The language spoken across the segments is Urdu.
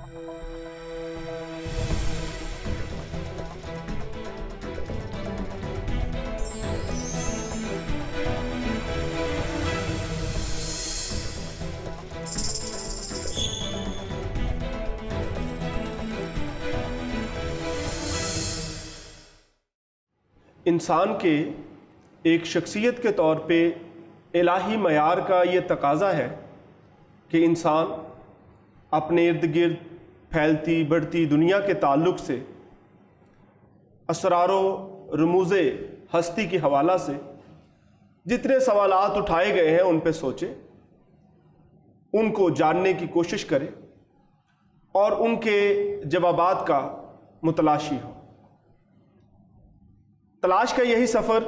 انسان کے ایک شخصیت کے طور پہ الہی معیار کا یہ تقاضا ہے کہ انسان اپنے ارد گرد پھیلتی بڑھتی دنیا کے تعلق سے اسرار و رموز ہستی کے حوالہ سے جتنے سوالات اٹھائے گئے ہیں ان پہ سوچے، ان کو جاننے کی کوشش کرے اور ان کے جوابات کا متلاشی ہو۔ تلاش کا یہی سفر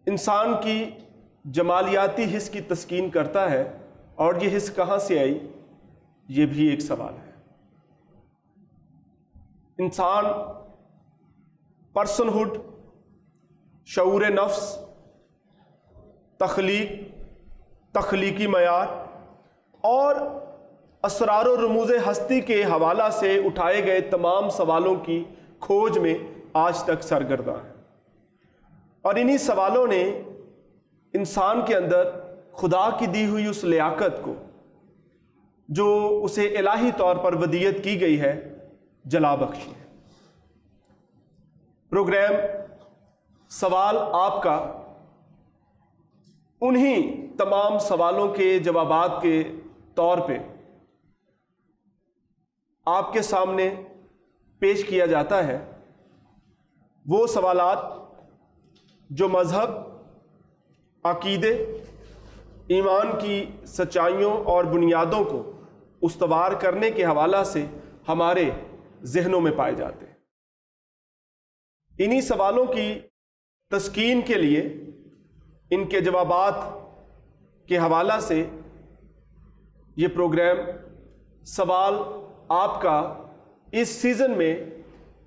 انسان کی جمالیاتی حس کی تسکین کرتا ہے، اور یہ حس کہاں سے آئی، یہ بھی ایک سوال ہے۔ انسان پرسن ہوڈ، شعور نفس، تخلیقی معیار اور اسرار و رموز ہستی کے حوالہ سے اٹھائے گئے تمام سوالوں کی کھوج میں آج تک سرگرداں ہے، اور انہی سوالوں نے انسان کے اندر خدا کی دی ہوئی اس لیاقت کو جو اسے الہی طور پر ودیت کی گئی ہے جلا بخشی ہے۔ پروگرام سوال آپ کا انہی تمام سوالوں کے جوابات کے طور پہ آپ کے سامنے پیش کیا جاتا ہے۔ وہ سوالات جو مذہب، عقیدے، ایمان کی سچائیوں اور بنیادوں کو استوار کرنے کے حوالہ سے ہمارے ذہنوں میں پائے جاتے ہیں۔ انہی سوالوں کی تسکین کے لیے، ان کے جوابات کے حوالہ سے یہ پروگرام سوال آپ کا اس سیزن میں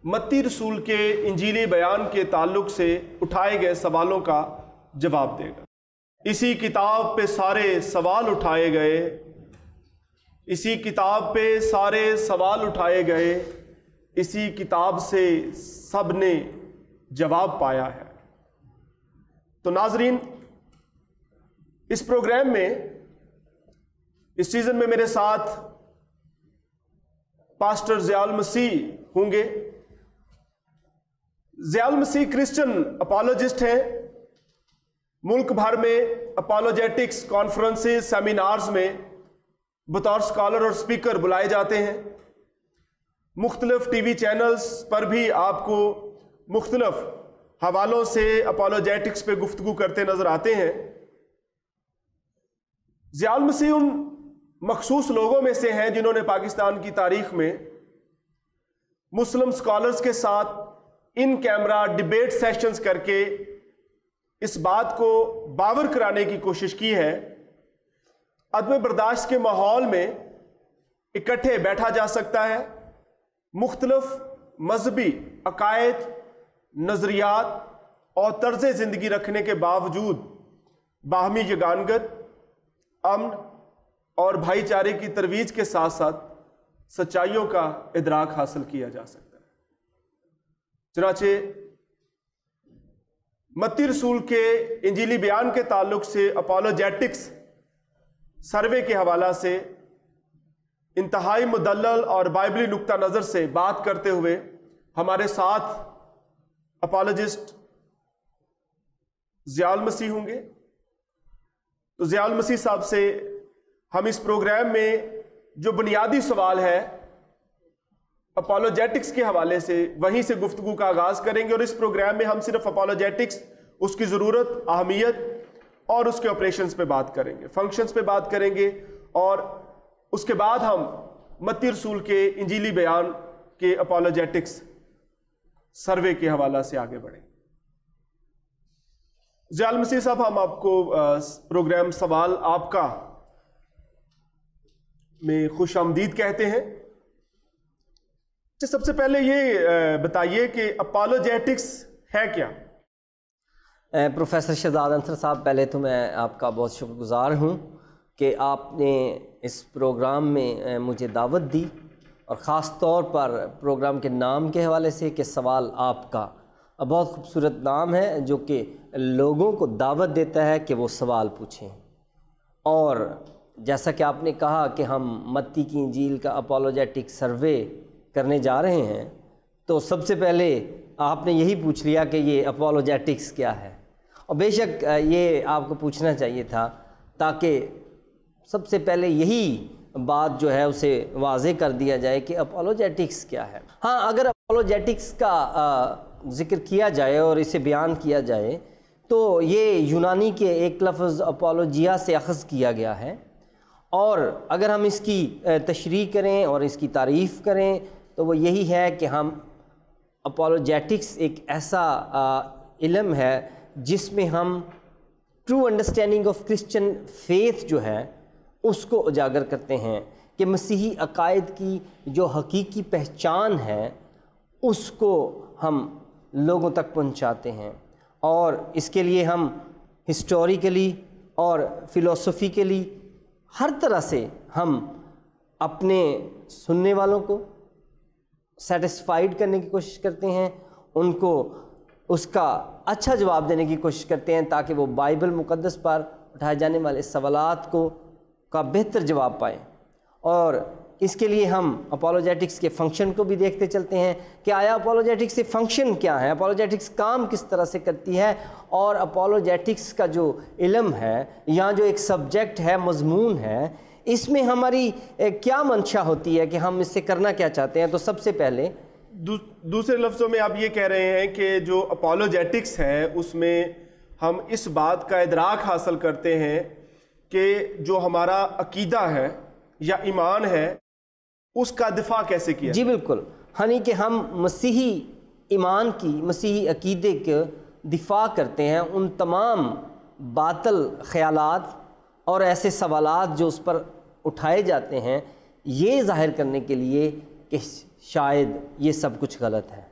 متی رسول کے انجیلی بیان کے تعلق سے اٹھائے گئے سوالوں کا جواب دے گا۔ اسی کتاب پہ سارے سوال اٹھائے گئے، اسی کتاب پہ سارے سوال اٹھائے گئے، اسی کتاب سے سب نے جواب پایا ہے۔ تو ناظرین، اس پروگرام میں اس سیزن میں میرے ساتھ پاسٹر ضیاء المسیح ہوں گے۔ ضیاء المسیح کرسچن اپالوجسٹ ہیں، ملک بھر میں اپالوجیٹکس کانفرنسز، سیمینارز میں بطور اسکالر اور اسپیکر بلائے جاتے ہیں۔ مختلف ٹی وی چینلز پر بھی آپ کو مختلف حوالوں سے اپالوجیٹکس پہ گفتگو کرتے نظر آتے ہیں۔ ضیاء المسیح ان مخصوص لوگوں میں سے ہیں جنہوں نے پاکستان کی تاریخ میں مسلم اسکالرز کے ساتھ ان کیمرہ ڈیبیٹ سیشنز کر کے اس بات کو باور کرانے کی کوشش کی ہے عدم برداشت کے ماحول میں اکٹھے بیٹھا جا سکتا ہے، مختلف مذہبی عقائد، نظریات اور طرز زندگی رکھنے کے باوجود باہمی یگانگت، امن اور بھائی چارے کی ترویج کے ساتھ ساتھ سچائیوں کا ادراک حاصل کیا جا سکتا ہے۔ چنانچہ متی رسول کے انجیلی بیان کے تعلق سے اپالوجیٹکس سروے کے حوالہ سے انتہائی مدلل اور بائبلی نقطہ نظر سے بات کرتے ہوئے ہمارے ساتھ اپالوجسٹ ضیاء المسیح ہوں گے۔ تو ضیاء المسیح صاحب سے ہم اس پروگرام میں جو بنیادی سوال ہے اپالوجیٹکس کے حوالے سے وہیں سے گفتگو کا آغاز کریں گے، اور اس پروگرام میں ہم صرف اپالوجیٹکس، اس کی ضرورت، اہمیت اور اس کے آپریشنز پہ بات کریں گے، فنکشنز پہ بات کریں گے، اور اس کے بعد ہم متی رسول کے انجیلی بیان کے اپالوجیٹکس سروے کے حوالہ سے آگے بڑھیں۔ ضیاء المسیح صاحب، ہم آپ کو پروگرام سوال آپ کا میں خوش آمدید کہتے ہیں۔ سب سے پہلے یہ بتائیے کہ اپالوجیٹکس ہے کیا؟ پروفیسر شہزاد انصر صاحب، پہلے تو میں آپ کا بہت شکر گزار ہوں کہ آپ نے اس پروگرام میں مجھے دعوت دی، اور خاص طور پر پروگرام کے نام کے حوالے سے کہ سوال آپ کا، بہت خوبصورت نام ہے جو کہ لوگوں کو دعوت دیتا ہے کہ وہ سوال پوچھیں۔ اور جیسا کہ آپ نے کہا کہ ہم متی کی انجیل کا اپولوجیٹک سروے کرنے جا رہے ہیں، تو سب سے پہلے آپ نے یہی پوچھ لیا کہ یہ اپولوجیٹکس کیا ہے، اور بے شک یہ آپ کو پوچھنا چاہیے تھا تاکہ سب سے پہلے یہی بات جو ہے اسے واضح کر دیا جائے کہ اپولوجیٹکس کیا ہے۔ ہاں، اگر اپولوجیٹکس کا ذکر کیا جائے اور اسے بیان کیا جائے تو یہ یونانی کے ایک لفظ اپولوجیا سے اخذ کیا گیا ہے، اور اگر ہم اس کی تشریح کریں اور اس کی تعریف کریں تو وہ یہی ہے کہ ہم اپولوجیٹکس ایک ایسا علم ہے جس میں ہم true understanding of Christian faith جو ہے اس کو اجاگر کرتے ہیں، کہ مسیحی عقائد کی جو حقیقی پہچان ہے اس کو ہم لوگوں تک پہنچاتے ہیں، اور اس کے لیے ہم ہسٹوریکلی اور فلسفیکلی ہر طرح سے ہم اپنے سننے والوں کو سیٹسفائیڈ کرنے کی کوشش کرتے ہیں، ان کو اس کا اچھا جواب دینے کی کوشش کرتے ہیں تاکہ وہ بائبل مقدس پر اٹھائے جانے والے سوالات کا بہتر جواب پائیں۔ اور اس کے لیے ہم اپولوجیٹکس کے فنکشن کو بھی دیکھتے چلتے ہیں کہ آیا اپولوجیٹکس کے فنکشن کیا ہے، اپولوجیٹکس کام کس طرح سے کرتی ہے، اور اپولوجیٹکس کا جو علم ہے یا جو ایک سبجیکٹ ہے، مضمون ہے، اس میں ہماری کیا منشا ہوتی ہے کہ ہم اس سے کرنا کیا چاہتے ہیں۔ تو سب سے پہلے دوسرے لفظوں میں آپ یہ کہہ رہے ہیں کہ جو اپولوجیٹکس ہے اس میں ہم اس بات کا ادراک حاصل کرتے ہیں کہ جو ہمارا عقیدہ ہے یا ایمان ہے اس کا دفاع کیسے کیا۔ جی بالکل، یعنی کہ ہم مسیحی ایمان کی، مسیحی عقیدے کے دفاع کرتے ہیں ان تمام باطل خیالات اور ایسے سوالات جو اس پر اٹھائے جاتے ہیں، یہ ظاہر کرنے کے لیے کہ شاید یہ سب کچھ غلط ہے،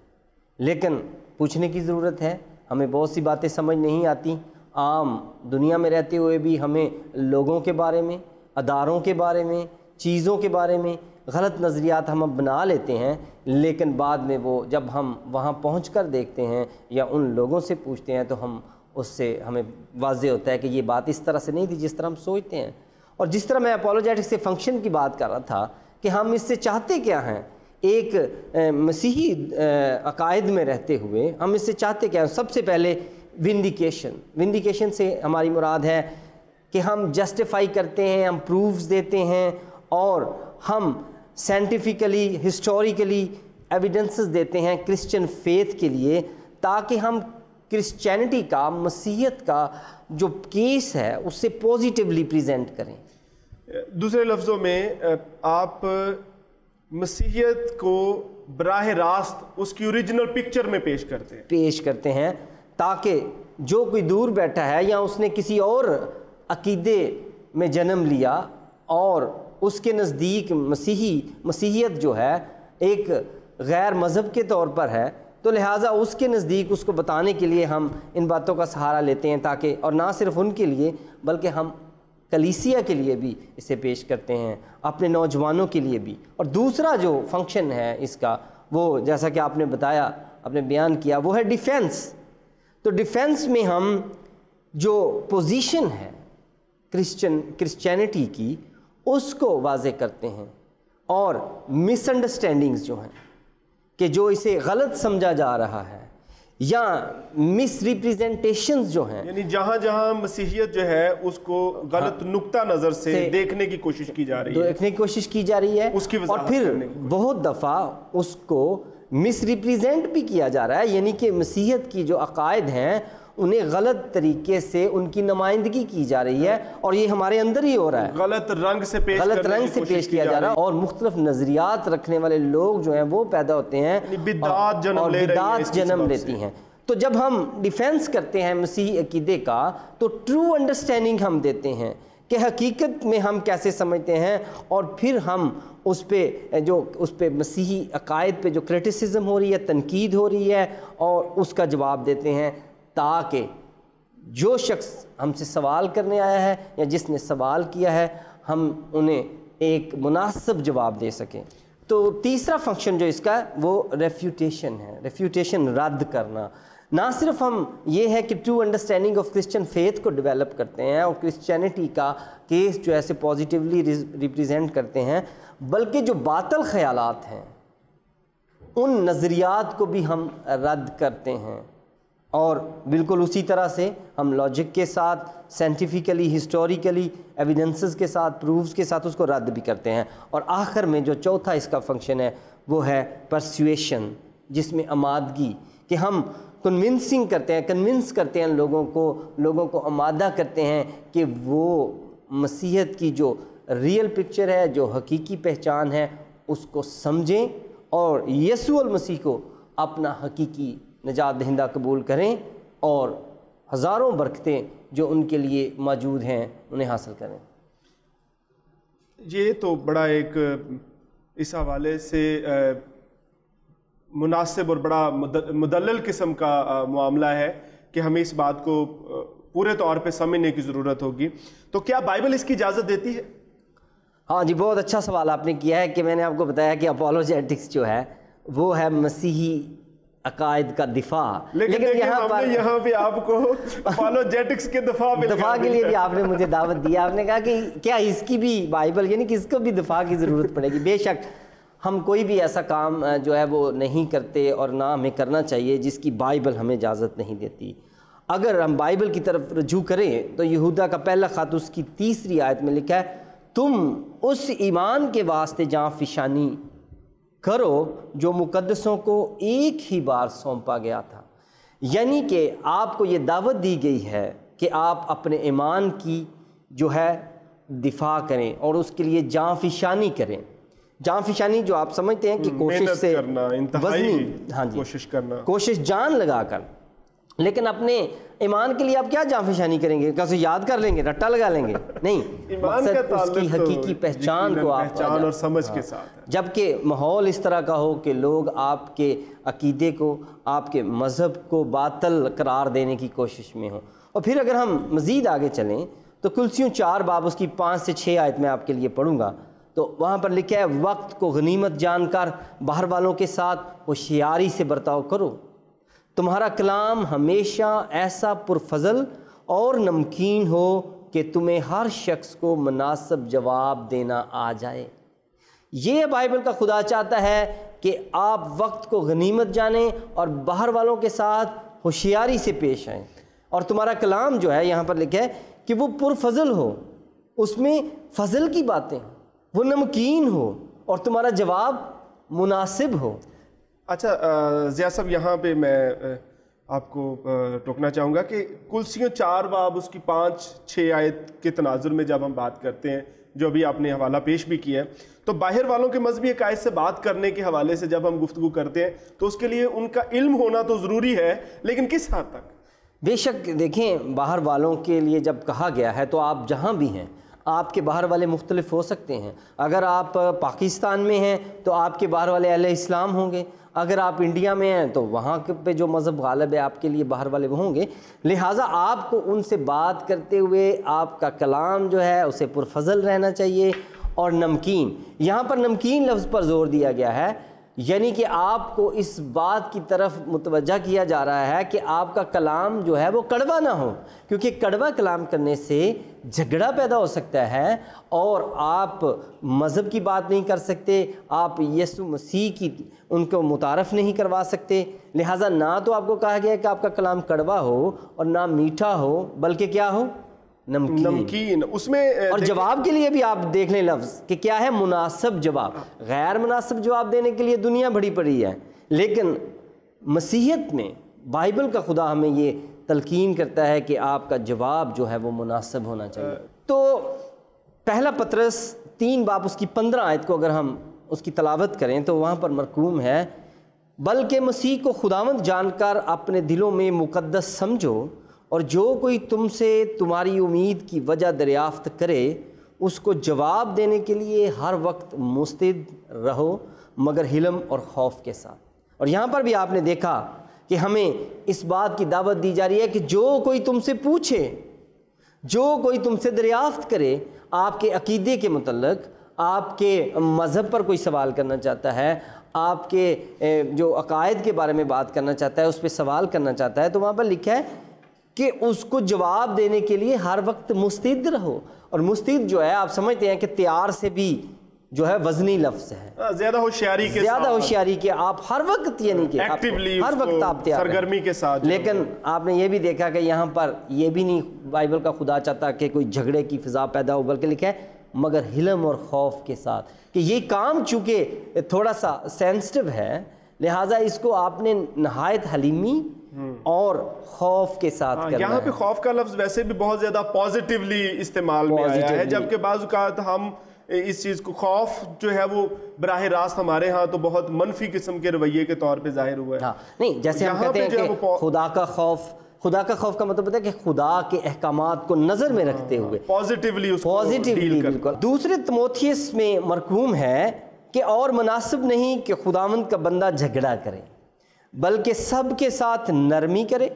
لیکن پوچھنے کی ضرورت ہے۔ ہمیں بہت سی باتیں سمجھ نہیں آتی، عام دنیا میں رہتے ہوئے بھی ہمیں لوگوں کے بارے میں، اداروں کے بارے میں، چیزوں کے بارے میں غلط نظریات ہم بنا لیتے ہیں، لیکن بعد میں وہ جب ہم وہاں پہنچ کر دیکھتے ہیں یا ان لوگوں سے پوچھتے ہیں تو ہم اس سے ہمیں واضح ہوتا ہے کہ یہ بات اس طرح سے نہیں تھی جس طرح ہم سوچتے ہیں۔ اور جس طرح میں اپولوجیٹکس کے فنکشن کی بات کر رہا تھا کہ ہم اس سے چاہتے کیا ہیں، ایک مسیحی عقائد میں رہتے ہوئے ہم اس سے چاہتے کیا ہیں۔ سب سے پہلے ونڈیکیشن سے ہماری مراد ہے کہ ہم جسٹیفائی کرتے ہیں، ہم پروفز دیتے ہیں، اور ہم سائنٹیفکلی، ہسٹوریکلی ایویڈنسز دیتے ہیں کرسچن فیتھ کے لیے، تاکہ ہم کرسچینٹی کا، مسیحیت کا جو کیس ہے اس سے پوزیٹیولی پریزنٹ کریں۔ دوسرے لفظوں میں آپ مسیحیت کو براہ راست اس کی اوریجنل پکچر میں پیش کرتے ہیں تاکہ جو کوئی دور بیٹھا ہے یا اس نے کسی اور عقیدے میں جنم لیا اور اس کے نزدیک مسیحیت جو ہے ایک غیر مذہب کے طور پر ہے، تو لہٰذا اس کے نزدیک اس کو بتانے کے لیے ہم ان باتوں کا سہارا لیتے ہیں، تاکہ اور نہ صرف ان کے لیے بلکہ ہم کلیسیا کے لیے بھی اسے پیش کرتے ہیں، اپنے نوجوانوں کے لیے بھی۔ اور دوسرا جو فنکشن ہے اس کا، وہ جیسا کہ آپ نے بتایا، آپ نے بیان کیا، وہ ہے ڈیفینس۔ تو ڈیفینس میں ہم جو پوزیشن ہے کرسچینٹی کی اس کو واضح کرتے ہیں، اور مس انڈرسٹینڈنگز جو ہیں کہ جو اسے غلط سمجھا جا رہا ہے یا مس ریپریزنٹیشنز جو ہیں، یعنی جہاں جہاں مسیحیت جو ہے اس کو غلط نقطہ نظر سے دیکھنے کی کوشش کی جا رہی ہے، اس کی اور پھر بہت دفعہ اس کو مس ریپریزنٹ بھی کیا جا رہا ہے، یعنی کہ مسیحیت کی جو عقائد ہیں انہیں غلط طریقے سے ان کی نمائندگی کی جا رہی ہے، اور یہ ہمارے اندر ہی ہو رہا ہے، غلط رنگ سے پیش کیا جا رہا ہے، اور مختلف نظریات رکھنے والے لوگ جو ہیں وہ پیدا ہوتے ہیں اور بدعات جنم لیتی ہیں۔ تو جب ہم ڈیفینس کرتے ہیں مسیحی عقیدے کا تو ٹرو انڈرسٹینڈنگ ہم دیتے ہیں کہ حقیقت میں ہم کیسے سمجھتے ہیں، اور پھر ہم اس پہ مسیحی عقائد پہ جو کرٹیسزم ہو رہی ہے، تنقید ہو رہی ہے، اور اس کا جواب دیتے ہیں، تاکہ جو شخص ہم سے سوال کرنے آیا ہے یا جس نے سوال کیا ہے ہم انہیں ایک مناسب جواب دے سکیں۔ تو تیسرا فنکشن جو اس کا ہے وہ ریفیوٹیشن ہے، ریفیوٹیشن رد کرنا۔ نہ صرف ہم یہ ہے کہ true understanding of Christian faith کو ڈیولپ کرتے ہیں اور کرسچینٹی کا کیس جو ایسے پازیٹیولی ریپریزنٹ کرتے ہیں، بلکہ جو باطل خیالات ہیں ان نظریات کو بھی ہم رد کرتے ہیں، اور بالکل اسی طرح سے ہم لاجک کے ساتھ، سائنٹیفیکلی، ہسٹوریکلی، ایویڈنسز کے ساتھ، پروفز کے ساتھ اس کو رد بھی کرتے ہیں۔ اور آخر میں جو چوتھا اس کا فنکشن ہے وہ ہے پرسویشن، جس میں آمادگی، کہ ہم کنونس کرتے ہیں لوگوں کو آمادہ کرتے ہیں کہ وہ مسیحیت کی جو ریئل پکچر ہے، جو حقیقی پہچان ہے، اس کو سمجھیں اور یسوع المسیح کو اپنا حقیقی نجات دہندہ قبول کریں اور ہزاروں برکتیں جو ان کے لیے موجود ہیں انہیں حاصل کریں۔ یہ تو بڑا ایک اس حوالے سے مناسب اور بڑا مدلل قسم کا معاملہ ہے کہ ہمیں اس بات کو پورے طور پہ سمجھنے کی ضرورت ہوگی۔ تو کیا بائبل اس کی اجازت دیتی ہے؟ ہاں جی، بہت اچھا سوال آپ نے کیا ہے کہ میں نے آپ کو بتایا کہ اپولوجیٹکس جو ہے وہ ہے مسیحی عقائد کا دفاع، لیکن یہاں پہ آپ کو اپولوجیٹکس کے دفاع کے لیے بھی آپ نے مجھے دعوت دی۔ آپ نے کہا کہ کیا اس کی بھی بائبل، یعنی کہ اس کو بھی دفاع کی ضرورت پڑے گی۔ بے شک ہم کوئی بھی ایسا کام جو ہے وہ نہیں کرتے اور نہ ہمیں کرنا چاہیے جس کی بائبل ہمیں اجازت نہیں دیتی۔ اگر ہم بائبل کی طرف رجوع کریں تو یہودا کا پہلا خط اس کی 3 آیت میں لکھا ہے، تم اس ایمان کے واسطے جاں فشانی کرو جو مقدسوں کو ایک ہی بار سونپا گیا تھا۔ یعنی کہ آپ کو یہ دعوت دی گئی ہے کہ آپ اپنے ایمان کی جو ہے دفاع کریں اور اس کے لیے جاں فشانی کریں۔ جاں فشانی جو آپ سمجھتے ہیں کہ کوشش سے کوشش جان لگا کر، لیکن اپنے ایمان کے لیے آپ کیا جاں فشانی کریں گے؟ کیسے یاد کر لیں گے، رٹا لگا لیں گے؟ نہیں، مقصد اس کی حقیقی پہچان کو آپ اور سمجھ کے ساتھ، جبکہ ماحول اس طرح کا ہو کہ لوگ آپ کے عقیدے کو، آپ کے مذہب کو باطل قرار دینے کی کوشش میں ہوں۔ اور پھر اگر ہم مزید آگے چلیں تو کلسیوں 4 باب اس کی 5 سے 6 آیت میں آپ کے لیے پڑھوں گا، تو وہاں پر لکھا ہے، وقت کو غنیمت جان کر باہر والوں کے ساتھ ہوشیاری سے برتاؤ کرو، تمہارا کلام ہمیشہ ایسا پرفضل اور نمکین ہو کہ تمہیں ہر شخص کو مناسب جواب دینا آ جائے۔ یہ بائبل کا خدا چاہتا ہے کہ آپ وقت کو غنیمت جانیں اور باہر والوں کے ساتھ ہوشیاری سے پیش آئیں، اور تمہارا کلام جو ہے یہاں پر لکھا ہے کہ وہ پرفضل ہو، اس میں فضل کی باتیں، وہ نمکین ہو اور تمہارا جواب مناسب ہو۔ اچھا ضیاء صاحب، یہاں پہ میں آپ کو ٹوکنا چاہوں گا کہ کلسیوں 4 باب اس کی 5-6 آیت کے تناظر میں جب ہم بات کرتے ہیں، جو ابھی آپ نے حوالہ پیش بھی کیا ہے، تو باہر والوں کے مذہبی عقائد سے بات کرنے کے حوالے سے جب ہم گفتگو کرتے ہیں تو اس کے لیے ان کا علم ہونا تو ضروری ہے، لیکن کس حد تک؟ بے شک دیکھیں، باہر والوں کے لیے جب کہا گیا ہے تو آپ جہاں بھی ہیں، آپ کے باہر والے مختلف ہو سکتے ہیں۔ اگر آپ پاکستان میں ہیں تو آپ کے باہر والے اہل اسلام ہوں گے، اگر آپ انڈیا میں ہیں تو وہاں پہ جو مذہب غالب ہے آپ کے لیے باہر والے وہ ہوں گے۔ لہٰذا آپ کو ان سے بات کرتے ہوئے آپ کا کلام جو ہے اسے پرفضل رہنا چاہیے اور نمکین۔ یہاں پر نمکین لفظ پر زور دیا گیا ہے، یعنی کہ آپ کو اس بات کی طرف متوجہ کیا جا رہا ہے کہ آپ کا کلام جو ہے وہ کڑوا نہ ہو، کیونکہ کڑوا کلام کرنے سے جھگڑا پیدا ہو سکتا ہے اور آپ مذہب کی بات نہیں کر سکتے، آپ یسوع مسیح کی ان کو متعارف نہیں کروا سکتے۔ لہٰذا نہ تو آپ کو کہا گیا کہ آپ کا کلام کڑوا ہو اور نہ میٹھا ہو، بلکہ کیا ہو؟ نمکین۔ اس میں اور جواب کے لیے بھی آپ دیکھ لیں لفظ کہ کیا ہے؟ مناسب جواب۔ غیر مناسب جواب دینے کے لیے دنیا بڑی پڑی ہے، لیکن مسیحیت میں بائبل کا خدا ہمیں یہ تلقین کرتا ہے کہ آپ کا جواب جو ہے وہ مناسب ہونا چاہیے۔ تو پہلا پطرس 3 باب اس کی 15 آیت کو اگر ہم اس کی تلاوت کریں تو وہاں پر مرقوم ہے، بلکہ مسیح کو خداوند جان کر اپنے دلوں میں مقدس سمجھو، اور جو کوئی تم سے تمہاری امید کی وجہ دریافت کرے اس کو جواب دینے کے لیے ہر وقت مستعد رہو، مگر حلم اور خوف کے ساتھ۔ اور یہاں پر بھی آپ نے دیکھا کہ ہمیں اس بات کی دعوت دی جا رہی ہے کہ جو کوئی تم سے پوچھے، جو کوئی تم سے دریافت کرے آپ کے عقیدے کے متعلق، آپ کے مذہب پر کوئی سوال کرنا چاہتا ہے، آپ کے جو عقائد کے بارے میں بات کرنا چاہتا ہے، اس پہ سوال کرنا چاہتا ہے، تو وہاں پر لکھا ہے کہ اس کو جواب دینے کے لیے ہر وقت مستعد رہو۔ اور مستعد جو ہے آپ سمجھتے ہیں کہ تیار سے بھی جو ہے وزنی لفظ ہے، زیادہ ہوشیاری کے زیادہ ہوشیاری کہ آپ ہر وقت، یعنی کہ ایکٹیولی ہر وقت آپ تیار ہیں۔ سرگرمی کے ساتھ۔ لیکن آپ نے یہ بھی دیکھا کہ یہاں پر یہ بھی نہیں بائبل کا خدا چاہتا کہ کوئی جھگڑے کی فضا پیدا ہو، بلکہ لکھا ہے مگر حلم اور خوف کے ساتھ، کہ یہ کام چونکہ تھوڑا سا سینسٹیو ہے، لہٰذا اس کو آپ نے نہایت حلیمی اور خوف کے ساتھ کرنا ہے۔ یہاں پہ خوف کا لفظ ویسے بھی بہت زیادہ پازیٹیولی استعمال میں آیا ہے، جبکہ بعض اوقات ہم اس چیز کو، خوف جو ہے وہ براہ راست ہمارے ہاں تو بہت منفی قسم کے رویے کے طور پہ ظاہر ہوا ہے۔ نہیں، جیسے ہم کہتے ہیں کہ خدا کا خوف، خدا کا خوف کا مطلب ہے کہ خدا کے احکامات کو نظر میں رکھتے ہوئے پازیٹیولی اس کو پازیٹیولی، بالکل۔ دوسرے تموتھیس میں مرقوم ہے کہ اور مناسب نہیں کہ خداوند کا بندہ جھگڑا کرے، بلکہ سب کے ساتھ نرمی کرے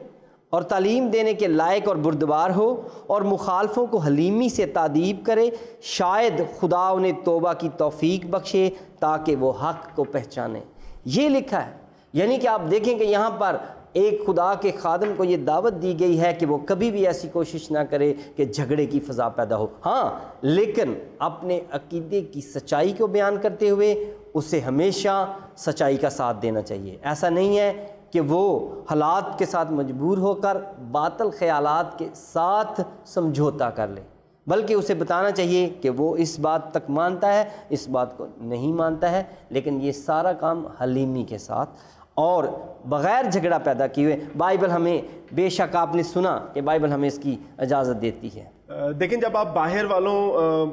اور تعلیم دینے کے لائق اور بردبار ہو، اور مخالفوں کو حلیمی سے تادیب کرے، شاید خدا انہیں توبہ کی توفیق بخشے تاکہ وہ حق کو پہچانے۔ یہ لکھا ہے، یعنی کہ آپ دیکھیں کہ یہاں پر ایک خدا کے خادم کو یہ دعوت دی گئی ہے کہ وہ کبھی بھی ایسی کوشش نہ کرے کہ جھگڑے کی فضا پیدا ہو، ہاں لیکن اپنے عقیدے کی سچائی کو بیان کرتے ہوئے اسے ہمیشہ سچائی کا ساتھ دینا چاہیے۔ ایسا نہیں ہے کہ وہ حالات کے ساتھ مجبور ہو کر باطل خیالات کے ساتھ سمجھوتا کر لے، بلکہ اسے بتانا چاہیے کہ وہ اس بات تک مانتا ہے، اس بات کو نہیں مانتا ہے، لیکن یہ سارا کام حلیمی کے ساتھ اور بغیر جھگڑا پیدا کیے ہوئے۔ بائبل ہمیں، بے شک آپ نے سنا کہ بائبل ہمیں اس کی اجازت دیتی ہے۔ دیکھیں، جب آپ باہر والوں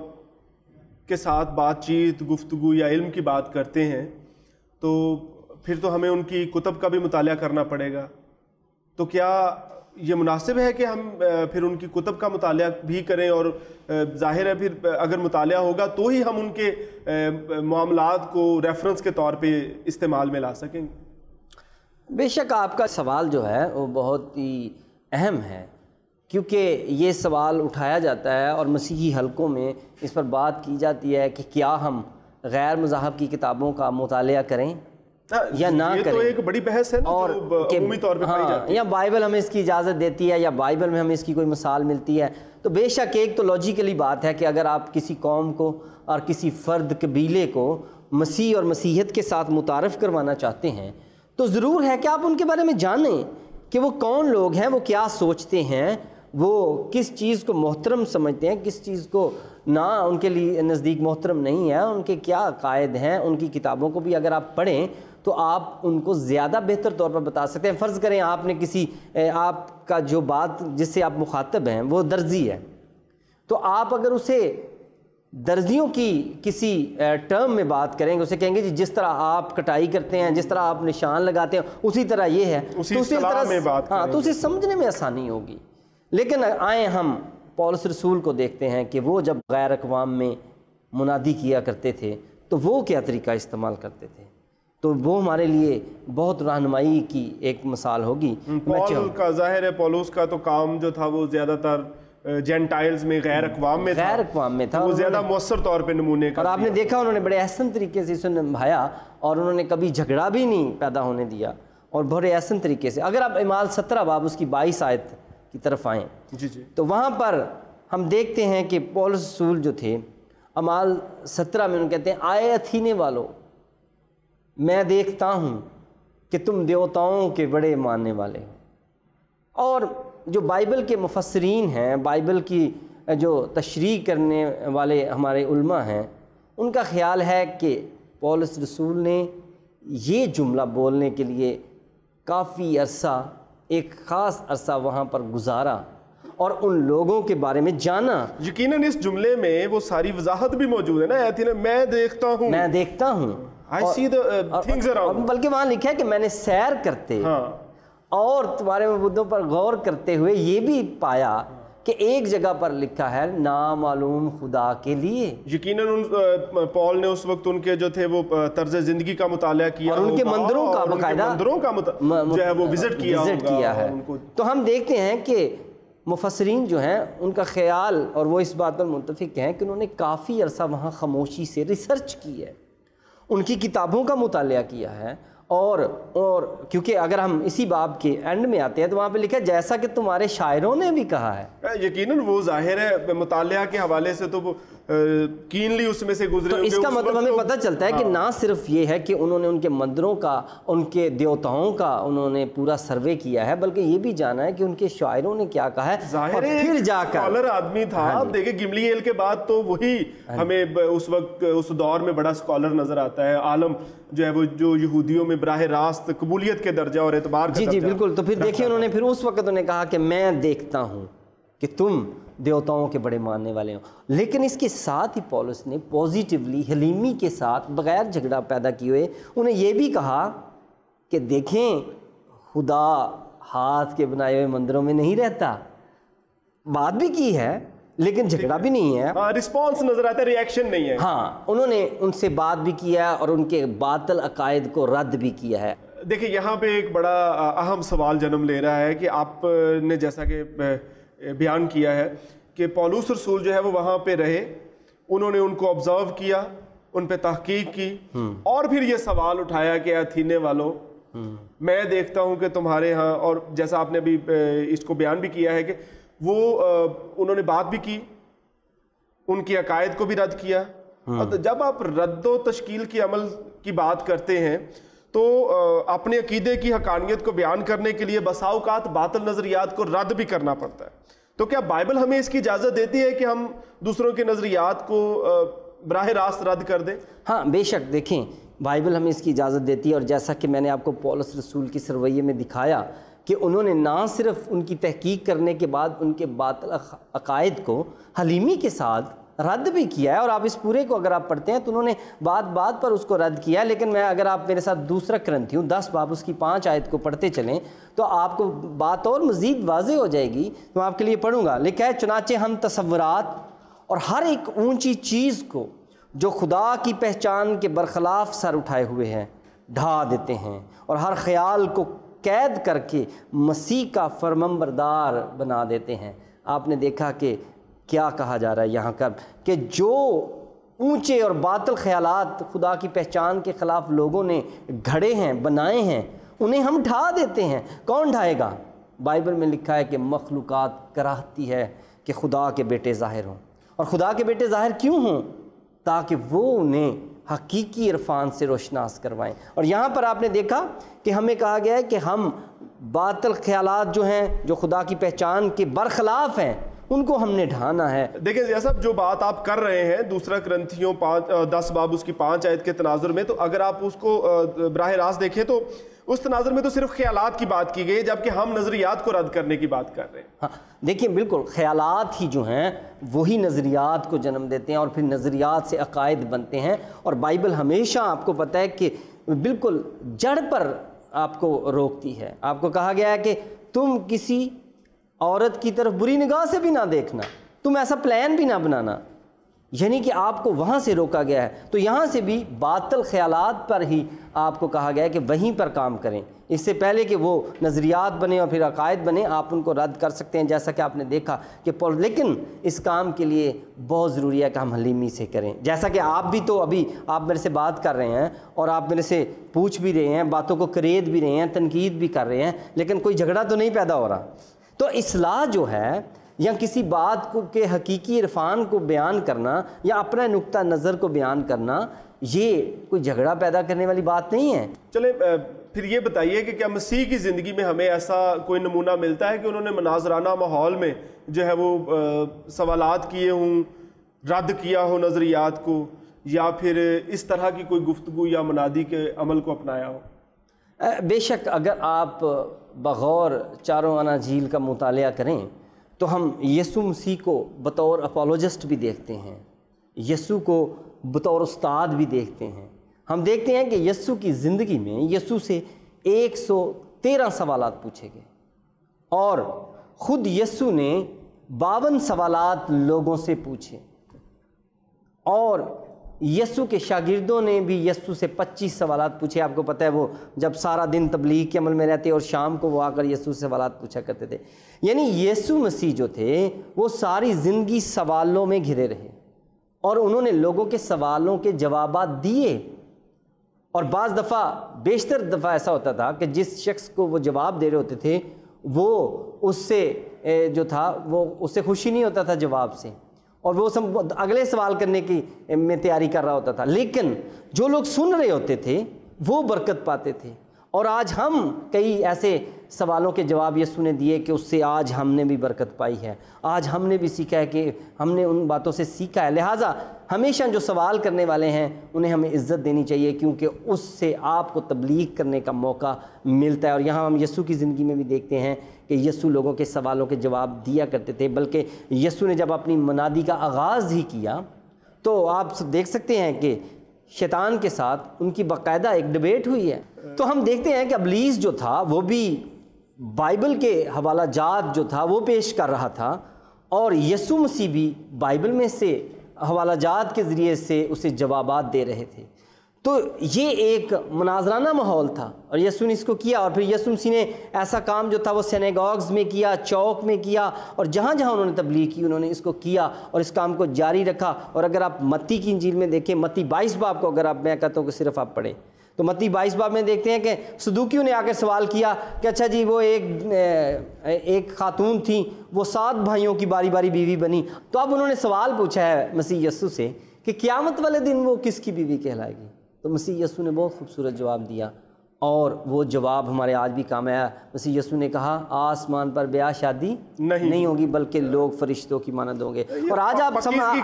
کے ساتھ بات چیت، گفتگو یا علم کی بات کرتے ہیں تو پھر تو ہمیں ان کی کتب کا بھی مطالعہ کرنا پڑے گا، تو کیا یہ مناسب ہے کہ ہم پھر ان کی کتب کا مطالعہ بھی کریں؟ اور ظاہر ہے پھر اگر مطالعہ ہوگا تو ہی ہم ان کے معاملات کو ریفرنس کے طور پہ استعمال میں لا سکیں گے۔ بے شک آپ کا سوال جو ہے وہ بہت ہی اہم ہے، کیونکہ یہ سوال اٹھایا جاتا ہے اور مسیحی حلقوں میں اس پر بات کی جاتی ہے کہ کیا ہم غیر مذاہب کی کتابوں کا مطالعہ کریں یا نہ کریں۔ یہ تو ایک بڑی بحث ہے نا، اور جو عمومی طور پہ پائی جاتی ہے۔ یا بائبل ہمیں اس کی اجازت دیتی ہے یا بائبل میں ہمیں اس کی کوئی مثال ملتی ہے، تو بے شک ایک تو لاجیکلی بات ہے کہ اگر آپ کسی قوم کو اور کسی فرد قبیلے کو مسیح اور مسیحیت کے ساتھ متعارف کروانا چاہتے ہیں تو ضرور ہے کہ آپ ان کے بارے میں جانیں کہ وہ کون لوگ ہیں، وہ کیا سوچتے ہیں، وہ کس چیز کو محترم سمجھتے ہیں، کس چیز کو نہ ان کے لیے نزدیک محترم نہیں ہے، ان کے کیا عقائد ہیں۔ ان کی کتابوں کو بھی اگر آپ پڑھیں تو آپ ان کو زیادہ بہتر طور پر بتا سکتے ہیں۔ فرض کریں آپ نے آپ کا جو بات جس سے آپ مخاطب ہیں وہ درزی ہے، تو آپ اگر اسے درزیوں کی کسی ٹرم میں بات کریں گے، اسے کہیں گے جی جس طرح آپ کٹائی کرتے ہیں، جس طرح آپ نشان لگاتے ہیں، اسی طرح یہ ہے، اسی اصطلاح میں بات کریں گے، تو اسے سمجھنے میں آسانی ہوگی۔ لیکن آئیں ہم پولس رسول کو دیکھتے ہیں کہ وہ جب غیر اقوام میں منادی کیا کرتے تھے تو وہ کیا طریقہ استعمال کرتے تھے، تو وہ ہمارے لیے بہت رہنمائی کی ایک مثال ہوگی۔ پول کا ظاہر ہے، پولس کا تو کام جو تھا وہ زیادہ تر جینٹائلز میں، غیر اقوام میں تھا، غیر اقوام میں تھا، وہ زیادہ مؤثر طور پہ نمونے کا، اور آپ نے دیکھا انہوں نے بڑے احسن طریقے سے اسے نبھایا اور انہوں نے کبھی جھگڑا بھی نہیں پیدا ہونے دیا، اور بڑے احسن طریقے سے۔ اگر آپ اعمال 17 باب اس کی 22 آیت کی طرف آئیں جی تو وہاں پر ہم دیکھتے ہیں کہ پولس رسول جو تھے، اعمال 17 میں انہوں کہتے ہیں، آئے اتھینے والو، میں دیکھتا ہوں کہ تم دیوتاؤں کے بڑے ماننے والے ہو۔ اور جو بائبل کے مفسرین ہیں، بائبل کی جو تشریح کرنے والے ہمارے علماء ہیں، ان کا خیال ہے کہ پولس رسول نے یہ جملہ بولنے کے لیے کافی عرصہ، ایک خاص عرصہ وہاں پر گزارا اور ان لوگوں کے بارے میں جانا۔ یقیناً اس جملے میں وہ ساری وضاحت بھی موجود ہے نا، میں دیکھتا ہوں، میں دیکھتا ہوں، I see the things around، بلکہ وہاں لکھا ہے کہ میں نے سیر کرتے اور تمہارے مبودوں پر غور کرتے ہوئے یہ بھی پایا کہ ایک جگہ پر لکھا ہے نامعلوم خدا کے لیے. یقیناً پال نے اس وقت ان کے جو تھے وہ طرز زندگی کا مطالعہ کیا اور ان کے مندروں کا باقاعدہ مندروں کا جو ہے وہ وزٹ کیا ہے. تو ہم دیکھتے ہیں کہ مفسرین جو ہیں ان کا خیال اور وہ اس بات پر متفق ہیں کہ انہوں نے کافی عرصہ وہاں خاموشی سے ریسرچ کی ہے، ان کی کتابوں کا مطالعہ کیا ہے، اور کیونکہ اگر ہم اسی باب کے اینڈ میں آتے ہیں تو وہاں پہ لکھا ہے جیسا کہ تمہارے شاعروں نے بھی کہا ہے. یقیناً وہ ظاہر ہے مطالعہ کے حوالے سے تو وہ کینلی اس میں سے گزرے. تو اس کا مطلب ہمیں پتہ چلتا ہے کہ نہ صرف یہ ہے کہ انہوں نے ان کے مندروں کا، ان کے دیوتاؤں کا انہوں نے پورا سروے کیا ہے، بلکہ یہ بھی جانا ہے کہ ان کے شاعروں نے کیا کہا ہے. ظاہر ہے پھر جا کر اسکالر آدمی تھا. آپ دیکھیں گملیل کے بعد تو وہی ہمیں اس وقت اس دور میں بڑا اسکالر نظر آتا ہے. عالم جو ہے وہ جو یہودیوں میں براہ راست قبولیت کے درجہ اور اعتبار کا جی بالکل. تو پھر دیکھیں انہوں نے پھر اس وقت انہوں نے کہا کہ میں دیکھتا ہوں کہ تم دیوتاؤں کے بڑے ماننے والے ہوں. لیکن اس کے ساتھ ہی پولس نے پوزیٹیولی حلیمی کے ساتھ بغیر جھگڑا پیدا کیے ہوئے انہیں یہ بھی کہا کہ دیکھیں خدا ہاتھ کے بنائے ہوئے مندروں میں نہیں رہتا. بات بھی کی ہے لیکن جھگڑا بھی نہیں ہے. رسپانس نظر آتا ہے، ریاکشن نہیں ہے. ہاں انہوں نے ان سے بات بھی کیا اور ان کے باطل عقائد کو رد بھی کیا ہے. دیکھیں یہاں پہ ایک بڑا اہم سوال جنم لے رہا ہے کہ آپ نے جیسا کہ بیان کیا ہے کہ پولس رسول جو ہے وہ وہاں پہ رہے، انہوں نے ان کو آبزرو کیا، ان پہ تحقیق کی، اور پھر یہ سوال اٹھایا کہ ایتھینے والوں میں دیکھتا ہوں کہ تمہارے ہاں، اور جیسا آپ نے ابھی اس کو بیان بھی کیا ہے کہ وہ انہوں نے بات بھی کی، ان کی عقائد کو بھی رد کیا. اور جب آپ رد و تشکیل کی عمل کی بات کرتے ہیں تو اپنے عقیدے کی حقانیت کو بیان کرنے کے لیے بسا اوقات باطل نظریات کو رد بھی کرنا پڑتا ہے. تو کیا بائبل ہمیں اس کی اجازت دیتی ہے کہ ہم دوسروں کے نظریات کو براہ راست رد کر دیں؟ ہاں بے شک. دیکھیں بائبل ہمیں اس کی اجازت دیتی ہے، اور جیسا کہ میں نے آپ کو پولس رسول کی رویے میں دکھایا کہ انہوں نے نہ صرف ان کی تحقیق کرنے کے بعد ان کے باطل عقائد کو حلیمی کے ساتھ رد بھی کیا ہے، اور آپ اس پورے کو اگر آپ پڑھتے ہیں تو انہوں نے بات پر اس کو رد کیا ہے. لیکن میں اگر آپ میرے ساتھ دوسرا کرنتھیوں 10 باب اس کی 5 آیت کو پڑھتے چلیں تو آپ کو بات اور مزید واضح ہو جائے گی. تو میں آپ کے لیے پڑھوں گا. لکھا ہے چنانچہ ہم تصورات اور ہر ایک اونچی چیز کو جو خدا کی پہچان کے برخلاف سر اٹھائے ہوئے ہیں ڈھا دیتے ہیں، اور ہر خیال کو قید کر کے مسیح کا فرمانبردار بنا دیتے ہیں. آپ نے دیکھا کہ کیا کہا جا رہا ہے یہاں کا کہ جو اونچے اور باطل خیالات خدا کی پہچان کے خلاف لوگوں نے گھڑے ہیں، بنائے ہیں، انہیں ہم ڈھا دیتے ہیں. کون ڈھائے گا؟ بائبل میں لکھا ہے کہ مخلوقات کراہتی ہے کہ خدا کے بیٹے ظاہر ہوں. اور خدا کے بیٹے ظاہر کیوں ہوں؟ تاکہ وہ انہیں حقیقی عرفان سے روشناس کروائیں. اور یہاں پر آپ نے دیکھا کہ ہمیں کہا گیا ہے کہ ہم باطل خیالات جو ہیں جو خدا کی پہچان کے برخلاف ہیں ان کو ہم نے ڈھانا ہے. دیکھیں جیسا جو بات آپ کر رہے ہیں دوسرا کرنتھیوں 10 باب اس کی 5 آیت کے تناظر میں، تو اگر آپ اس کو براہ راست دیکھیں تو اس تناظر میں تو صرف خیالات کی بات کی گئی، جبکہ ہم نظریات کو رد کرنے کی بات کر رہے ہیں. ہاں دیکھیں بالکل خیالات ہی جو ہیں وہی نظریات کو جنم دیتے ہیں، اور پھر نظریات سے عقائد بنتے ہیں. اور بائبل ہمیشہ آپ کو پتہ ہے کہ بالکل جڑ پر آپ کو روکتی ہے. آپ کو کہا گیا ہے کہ تم کسی عورت کی طرف بری نگاہ سے بھی نہ دیکھنا، تم ایسا پلان بھی نہ بنانا، یعنی کہ آپ کو وہاں سے روکا گیا ہے. تو یہاں سے بھی باطل خیالات پر ہی آپ کو کہا گیا ہے کہ وہیں پر کام کریں. اس سے پہلے کہ وہ نظریات بنے اور پھر عقائد بنے آپ ان کو رد کر سکتے ہیں، جیسا کہ آپ نے دیکھا کہ لیکن اس کام کے لیے بہت ضروری ہے کہ ہم حلیمی سے کریں. جیسا کہ آپ بھی تو ابھی آپ میرے سے بات کر رہے ہیں اور آپ میرے سے پوچھ بھی رہے ہیں، باتوں کو کرید بھی رہے ہیں، تنقید بھی کر رہے ہیں، لیکن کوئی جھگڑا تو نہیں پیدا ہو رہا. تو اصلاح جو ہے یا کسی بات کو کے حقیقی عرفان کو بیان کرنا یا اپنا نقطہ نظر کو بیان کرنا، یہ کوئی جھگڑا پیدا کرنے والی بات نہیں ہے. چلیں پھر یہ بتائیے کہ کیا مسیح کی زندگی میں ہمیں ایسا کوئی نمونہ ملتا ہے کہ انہوں نے مناظرانہ ماحول میں جو ہے وہ سوالات کیے ہوں، رد کیا ہو نظریات کو، یا پھر اس طرح کی کوئی گفتگو یا منادی کے عمل کو اپنایا ہو؟ بے شک اگر آپ بغور چاروں اناجیل کا مطالعہ کریں تو ہم یسوع مسیح کو بطور اپولوجسٹ بھی دیکھتے ہیں، یسوع کو بطور استاد بھی دیکھتے ہیں. ہم دیکھتے ہیں کہ یسوع کی زندگی میں یسوع سے 113 سوالات پوچھے گئے، اور خود یسوع نے 52 سوالات لوگوں سے پوچھے، اور یسوع کے شاگردوں نے بھی یسوع سے 25 سوالات پوچھے۔ آپ کو پتہ ہے وہ جب سارا دن تبلیغ کے عمل میں رہتے اور شام کو وہ آ کر یسوع سے سوالات پوچھا کرتے تھے۔ یعنی یسوع مسیح جو تھے وہ ساری زندگی سوالوں میں گھرے رہے، اور انہوں نے لوگوں کے سوالوں کے جوابات دیے، اور بعض دفعہ بیشتر دفعہ ایسا ہوتا تھا کہ جس شخص کو وہ جواب دے رہے ہوتے تھے وہ اس سے جو تھا وہ اس سے خوشی نہیں ہوتا تھا جواب سے، اور وہ اگلے سوال کرنے کی میں تیاری کر رہا ہوتا تھا، لیکن جو لوگ سن رہے ہوتے تھے وہ برکت پاتے تھے۔ اور آج ہم کئی ایسے سوالوں کے جواب یسوع نے دیے کہ اس سے آج ہم نے بھی برکت پائی ہے، آج ہم نے بھی سیکھا ہے کہ ہم نے ان باتوں سے سیکھا ہے۔ لہٰذا ہمیشہ جو سوال کرنے والے ہیں انہیں ہمیں عزت دینی چاہیے، کیونکہ اس سے آپ کو تبلیغ کرنے کا موقع ملتا ہے۔ اور یہاں ہم یسوع کی زندگی میں بھی دیکھتے ہیں کہ یسوع لوگوں کے سوالوں کے جواب دیا کرتے تھے، بلکہ یسوع نے جب اپنی منادی کا آغاز ہی کیا تو آپ دیکھ سکتے ہیں کہ شیطان کے ساتھ ان کی باقاعدہ ایک ڈبیٹ ہوئی ہے۔ تو ہم دیکھتے ہیں کہ ابلیس جو تھا وہ بھی بائبل کے حوالہ جات جو تھا وہ پیش کر رہا تھا، اور یسوع مسیح بھی بائبل میں سے حوالہ جات کے ذریعے سے اسے جوابات دے رہے تھے۔ تو یہ ایک مناظرانہ ماحول تھا، اور یسوع نے اس کو کیا، اور پھر یسوع مسیح نے ایسا کام جو تھا وہ سینیگاگز میں کیا، چوک میں کیا، اور جہاں جہاں انہوں نے تبلیغ کی انہوں نے اس کو کیا اور اس کام کو جاری رکھا۔ اور اگر آپ متی کی انجیل میں دیکھیں، متی 22 باب کو اگر آپ میں کہتا ہوں کہ صرف آپ پڑھیں تو متی 22 باب میں دیکھتے ہیں کہ صدوقیوں نے آ کر سوال کیا کہ اچھا جی وہ ایک خاتون تھیں، وہ 7 بھائیوں کی باری باری بیوی بنی، تو اب انہوں نے سوال پوچھا ہے مسیح یسوع سے کہ قیامت والے دن وہ کس کی بیوی کہلائے گی؟ تو مسیح یسوع نے بہت خوبصورت جواب دیا، اور وہ جواب ہمارے آج بھی کام آیا۔ مسیح یسوع نے کہا آسمان پر بیاہ شادی نہیں ہوگی، بلکہ لوگ فرشتوں کی مانند ہوں گے۔ اور آج آپ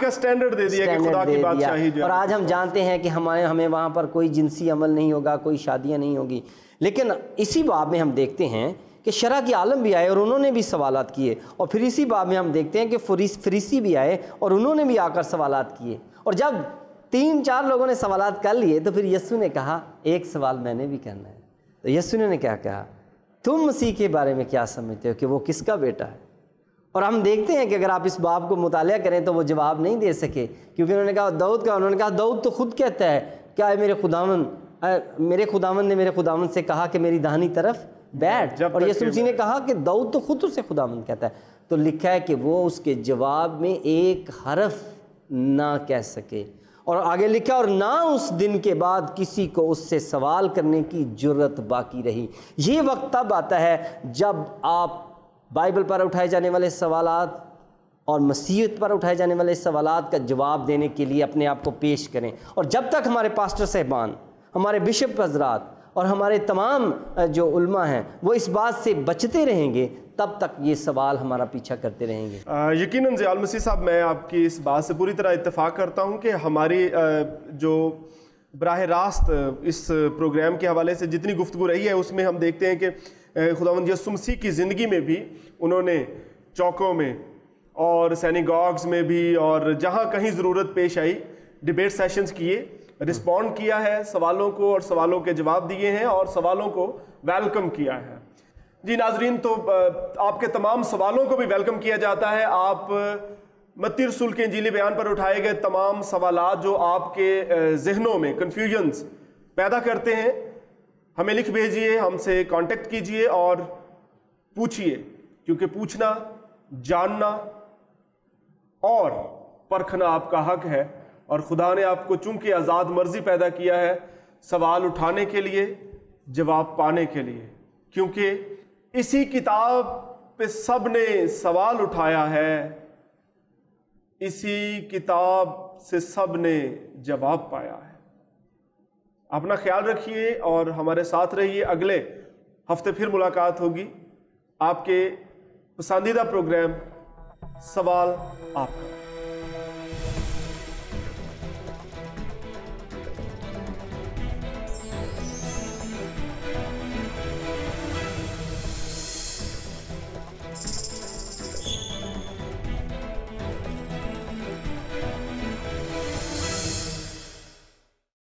کا سٹینڈرڈ دے دیا کہ خدا کی بادشاہی جو، اور آج ہم جانتے ہیں کہ ہمیں وہاں پر کوئی جنسی عمل نہیں ہوگا، کوئی شادیاں نہیں ہوگی۔ لیکن اسی باب میں ہم دیکھتے ہیں کہ شرع کے عالم بھی آئے اور انہوں نے بھی سوالات کیے، اور پھر اسی باب میں ہم دیکھتے ہیں کہ فریسی بھی آئے اور انہوں نے بھی آ کر سوالات کیے، اور جب 3-4 لوگوں نے سوالات کر لیے تو پھر یسوع نے کہا ایک سوال میں نے بھی کرنا ہے۔ تو یسوع نے کیا کہا؟ تم مسیح کے بارے میں کیا سمجھتے ہو کہ وہ کس کا بیٹا ہے؟ اور ہم دیکھتے ہیں کہ اگر آپ اس باب کو مطالعہ کریں تو وہ جواب نہیں دے سکے، کیونکہ انہوں نے کہا داؤد کا، انہوں نے کہا داؤد تو خود کہتا ہے کیا ہے میرے خداوند نے میرے خداوند سے کہا کہ میری داہنی طرف بیٹھ، اور یسوع مسیح نے کہا کہ داؤد تو خود اسے خداوند کہتا ہے۔ تو لکھا ہے کہ وہ اس کے جواب میں ایک حرف نہ کہہ سکے، اور آگے لکھا اور نہ اس دن کے بعد کسی کو اس سے سوال کرنے کی جرت باقی رہی۔ یہ وقت تب آتا ہے جب آپ بائبل پر اٹھائے جانے والے سوالات اور مسیحیت پر اٹھائے جانے والے سوالات کا جواب دینے کے لیے اپنے آپ کو پیش کریں، اور جب تک ہمارے پاسٹر صاحبان، ہمارے بشپ حضرات اور ہمارے تمام جو علماء ہیں وہ اس بات سے بچتے رہیں گے تب تک یہ سوال ہمارا پیچھا کرتے رہیں گے۔ یقیناً ضیاء المسیح صاحب میں آپ کی اس بات سے پوری طرح اتفاق کرتا ہوں کہ ہماری جو براہ راست اس پروگرام کے حوالے سے جتنی گفتگو رہی ہے اس میں ہم دیکھتے ہیں کہ خداوند یسوع مسیح کی زندگی میں بھی انہوں نے چوکوں میں اور سینیگاگز میں بھی اور جہاں کہیں ضرورت پیش آئی ڈیبیٹ سیشنز کیے، رسپونڈ کیا ہے سوالوں کو اور سوالوں کے جواب دیے ہیں اور سوالوں کو ویلکم کیا ہے۔ جی ناظرین، تو آپ کے تمام سوالوں کو بھی ویلکم کیا جاتا ہے۔ آپ متی رسول کے انجیلی بیان پر اٹھائے گئے تمام سوالات جو آپ کے ذہنوں میں کنفیوژنز پیدا کرتے ہیں ہمیں لکھ بھیجیے، ہم سے کانٹیکٹ کیجیے اور پوچھیے، کیونکہ پوچھنا، جاننا اور پرکھنا آپ کا حق ہے، اور خدا نے آپ کو چونکہ آزاد مرضی پیدا کیا ہے سوال اٹھانے کے لیے، جواب پانے کے لیے، کیونکہ اسی کتاب پہ سب نے سوال اٹھایا ہے، اسی کتاب سے سب نے جواب پایا ہے۔ اپنا خیال رکھیے اور ہمارے ساتھ رہیے۔ اگلے ہفتے پھر ملاقات ہوگی آپ کے پسندیدہ پروگرام سوال آپ کا۔